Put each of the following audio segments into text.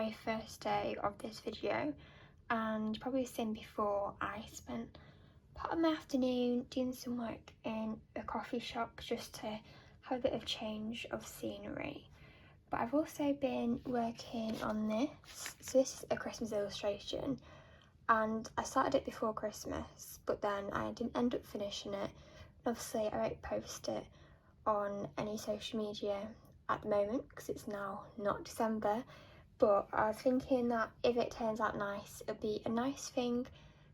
very first day of this video, and you've probably seen before I spent part of my afternoon doing some work in a coffee shop just to have a bit of change of scenery. But I've also been working on this. So this is a Christmas illustration, and I started it before Christmas, but then I didn't end up finishing it. Obviously I won't post it on any social media at the moment because it's now not December, but I was thinking that if it turns out nice, it'll be a nice thing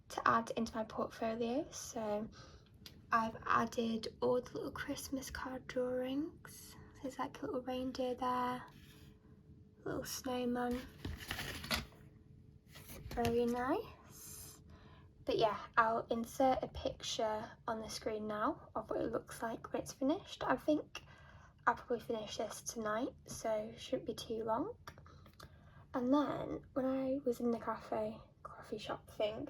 to add into my portfolio. So I've added all the little Christmas card drawings. So there's like a little reindeer there, little snowman, very nice. But yeah, I'll insert a picture on the screen now of what it looks like when it's finished. I think I'll probably finish this tonight, so it shouldn't be too long. And then when I was in the coffee shop thing,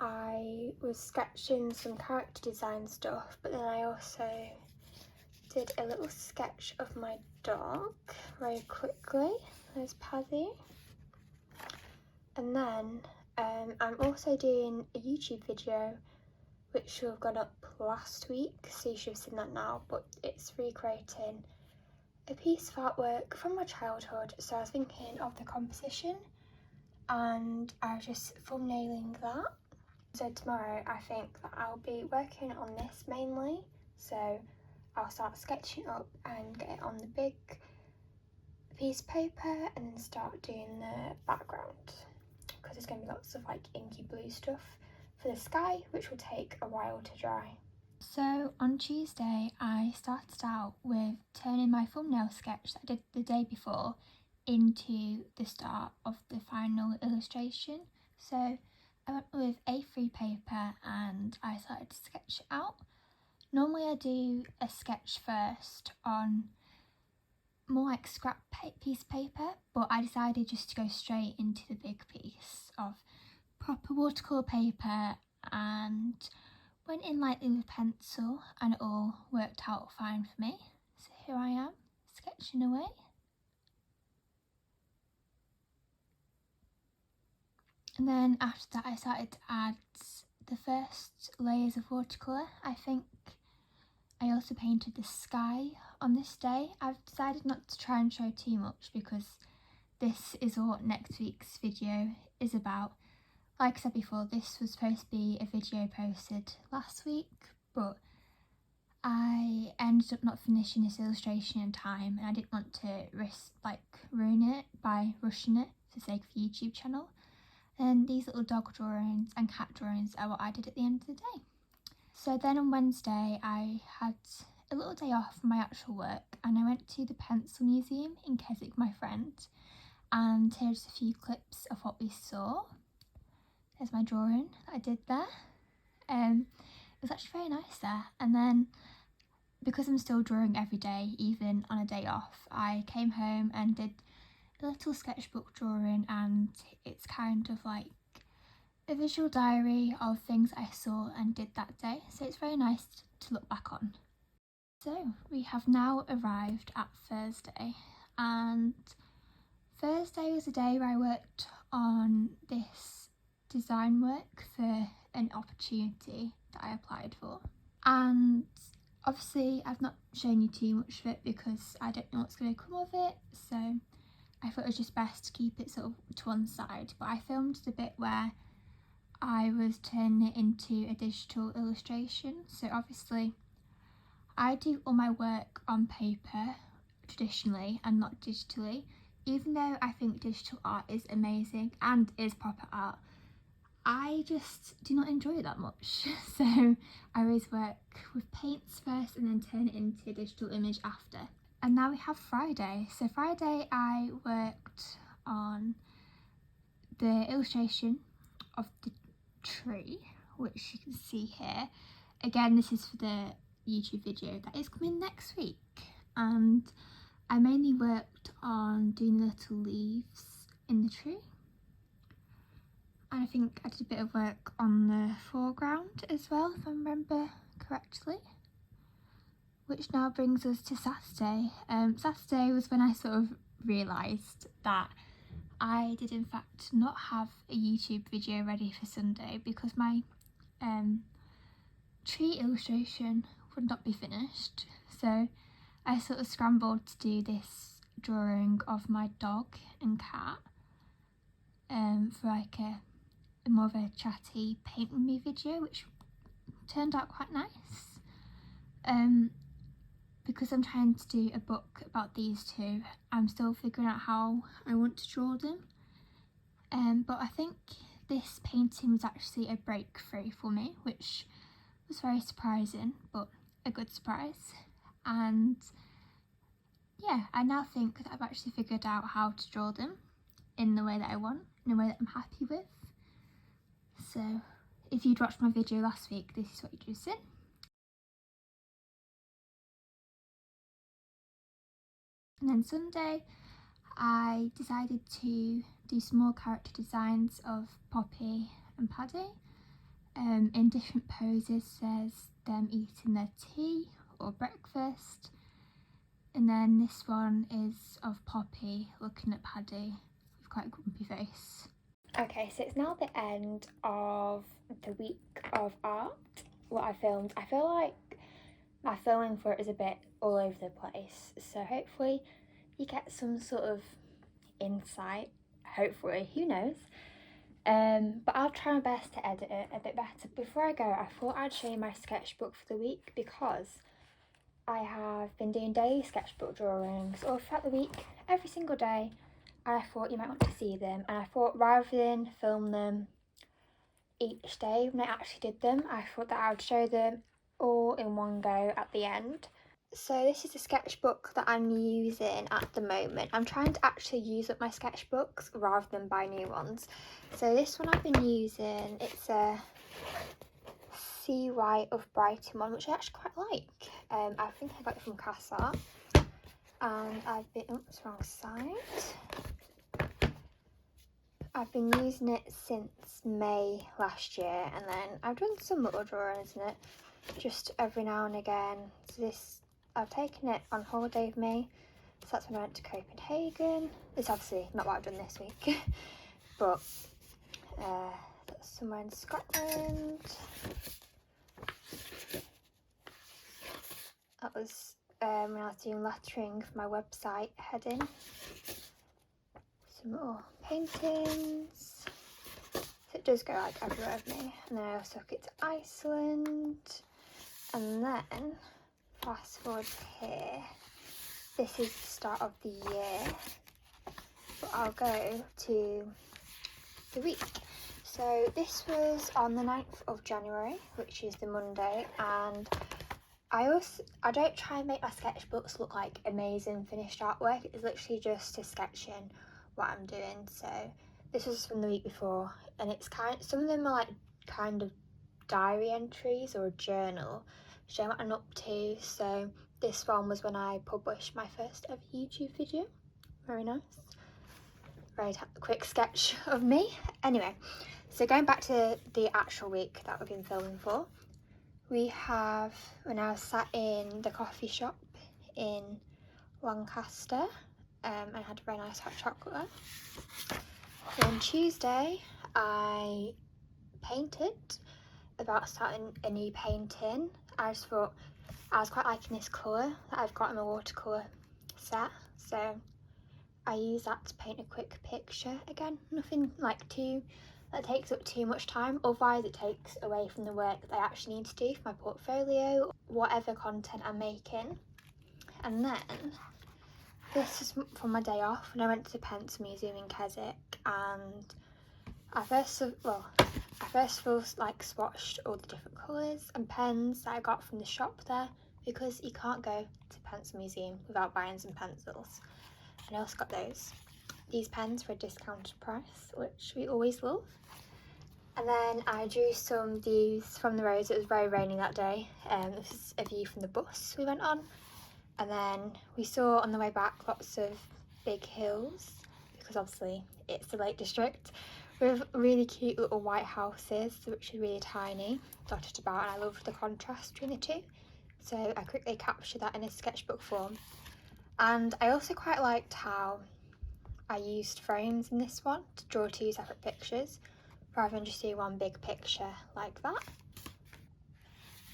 I was sketching some character design stuff, but then I also did a little sketch of my dog very quickly. There's Pazzy. And then I'm also doing a YouTube video which should have gone up last week, so you should have seen that now, but it's recreating a piece of artwork from my childhood. So I was thinking of the composition and I was just thumbnailing that. So tomorrow I think that I'll be working on this mainly, so I'll start sketching up and get it on the big piece of paper and then start doing the background, because there's going to be lots of like inky blue stuff for the sky, which will take a while to dry. So on Tuesday I started out with turning my thumbnail sketch that I did the day before into the start of the final illustration. So I went with A3 paper and I started to sketch it out. Normally I do a sketch first on more like scrap piece of paper, but I decided just to go straight into the big piece of proper watercolour paper and went in lightly with pencil, and it all worked out fine for me. So here I am, sketching away. And then after that I started to add the first layers of watercolour. I think I also painted the sky on this day. I've decided not to try and show too much because this is what next week's video is about. Like I said before, this was supposed to be a video posted last week, but I ended up not finishing this illustration in time, and I didn't want to risk ruin it by rushing it for the sake of the YouTube channel. And these little dog drawings and cat drawings are what I did at the end of the day. So then on Wednesday I had a little day off from my actual work and I went to the Pencil Museum in Keswick with my friend, and here's a few clips of what we saw. There's my drawing that I did there. It was actually very nice there. And then because I'm still drawing every day, even on a day off, I came home and did a little sketchbook drawing, and it's kind of like a visual diary of things I saw and did that day, so it's very nice to look back on. So we have now arrived at Thursday, and Thursday was a day where I worked on this design work for an opportunity that I applied for, and obviously I've not shown you too much of it because I don't know what's going to come of it, so I thought it was just best to keep it sort of to one side. But I filmed the bit where I was turning it into a digital illustration. So obviously I do all my work on paper traditionally and not digitally, even though I think digital art is amazing and is proper art. I just do not enjoy it that much, so I always work with paints first and then turn it into a digital image after. And now we have Friday. So Friday I worked on the illustration of the tree, which you can see here. Again, this is for the YouTube video that is coming next week, and I mainly worked on doing the little leaves in the tree. And I think I did a bit of work on the foreground as well, if I remember correctly. Which now brings us to Saturday. Saturday was when I sort of realised that I did in fact not have a YouTube video ready for Sunday because my tree illustration would not be finished, so I sort of scrambled to do this drawing of my dog and cat for like a more of a chatty paint with me video, which turned out quite nice. Because I'm trying to do a book about these two, I'm still figuring out how I want to draw them. But I think this painting was actually a breakthrough for me, which was very surprising, but a good surprise. And yeah, I now think that I've actually figured out how to draw them in the way that I want, in a way that I'm happy with. So if you'd watched my video last week, this is what you'd just seen. And then Sunday, I decided to do some more character designs of Poppy and Paddy in different poses. There's them eating their tea or breakfast, and then this one is of Poppy looking at Paddy with quite a grumpy face. Okay, so it's now the end of the week of art, what I filmed. I feel like my filming for it is a bit all over the place, so hopefully you get some sort of insight, hopefully, who knows. But I'll try my best to edit it a bit better. Before I go, I thought I'd show you my sketchbook for the week because I have been doing daily sketchbook drawings all throughout the week, every single day, and I thought you might want to see them, and I thought rather than film them each day when I actually did them, I thought that I would show them all in one go at the end. So this is the sketchbook that I'm using at the moment. I'm trying to actually use up my sketchbooks rather than buy new ones. So this one I've been using, it's a CY of Brighton one, which I actually quite like. I think I got it from Casa. And I've been, oops, wrong side. I've been using it since May last year, and then I've done some little drawings in it, just every now and again. So this, I've taken it on holiday with me, so that's when I went to Copenhagen. It's obviously not what I've done this week, but that's somewhere in Scotland. That was when I was doing lettering for my website heading. Some more paintings. So it does go like everywhere with me. And then I also took it to Iceland. And then, fast forward here, this is the start of the year. But I'll go to the week. So this was on the 9th of January, which is the Monday, and I don't try and make my sketchbooks look like amazing finished artwork. It's literally just a sketching what I'm doing. So this was from the week before, and it's some of them are like kind of diary entries or a journal showing what I'm up to. So this one was when I published my first ever YouTube video. Very nice. Very quick sketch of me. Anyway, so going back to the actual week that we've been filming for, we have, when I was sat in the coffee shop in Lancaster, I had a very nice hot chocolate there. Then Tuesday I painted, about starting a new painting. I just thought I was quite liking this colour that I've got in my watercolour set, so I use that to paint a quick picture. Again, nothing like that takes up too much time, otherwise it takes away from the work that I actually need to do for my portfolio, whatever content I'm making. And then this is from my day off when I went to the Pencil Museum in Keswick, and I first of all like swatched all the different colours and pens that I got from the shop there, because you can't go to the Pencil Museum without buying some pencils. And I also got these pens for a discounted price, which we always love. And then I drew some views from the roads. It was very rainy that day. This is a view from the bus we went on. And then we saw on the way back lots of big hills, because obviously it's the Lake District, with really cute little white houses, which are really tiny, dotted about, and I love the contrast between the two. So I quickly captured that in a sketchbook form. And I also quite liked how I used frames in this one to draw 2 separate pictures rather than just do one big picture like that.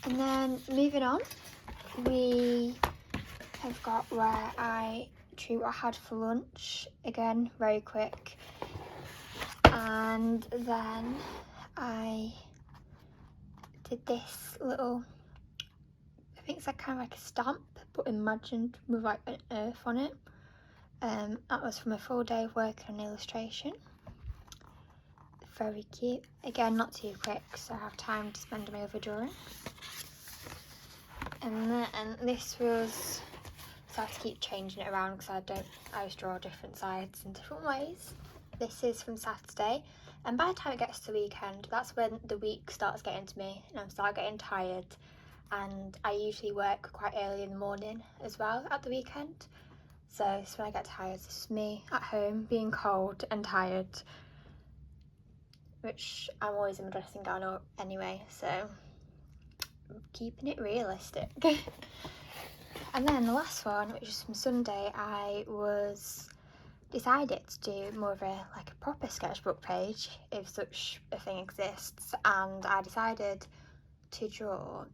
And then moving on, we have got where I drew what I had for lunch, again very quick, and then I did this little, I think it's like kind of like a stamp but imagined with like an earth on it. That was from a full day of working on illustration. Very cute. Again, not too quick, so I have time to spend them over drawing. And then this was, so I have to keep changing it around because I just draw different sides in different ways. This is from Saturday, and by the time it gets to the weekend, that's when the week starts getting to me and I start getting tired, and I usually work quite early in the morning as well at the weekend. So it's when I get tired. This is me at home being cold and tired, which I'm always in my dressing gown up anyway, so I'm keeping it realistic. And then the last one, which is from Sunday, I was decided to do more of a proper sketchbook page, if such a thing exists, and I decided to draw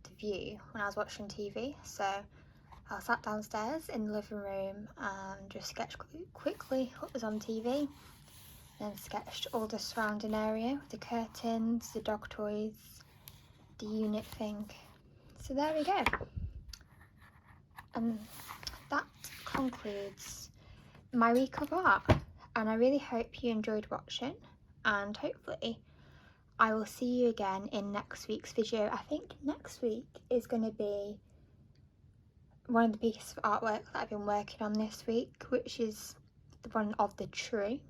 the view when I was watching TV. So I sat downstairs in the living room and just sketched quickly what was on TV, then sketched all the surrounding area with the curtains, the dog toys, the unit thing. So there we go. And that concludes my week of art, and I really hope you enjoyed watching, and hopefully I will see you again in next week's video. I think next week is going to be one of the pieces of artwork that I've been working on this week, which is the one of the tree.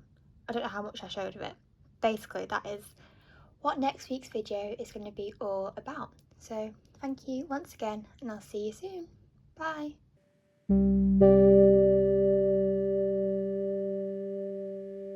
I don't know how much I showed of it. Basically, that is what next week's video is going to be all about. So thank you once again, and I'll see you soon. Bye.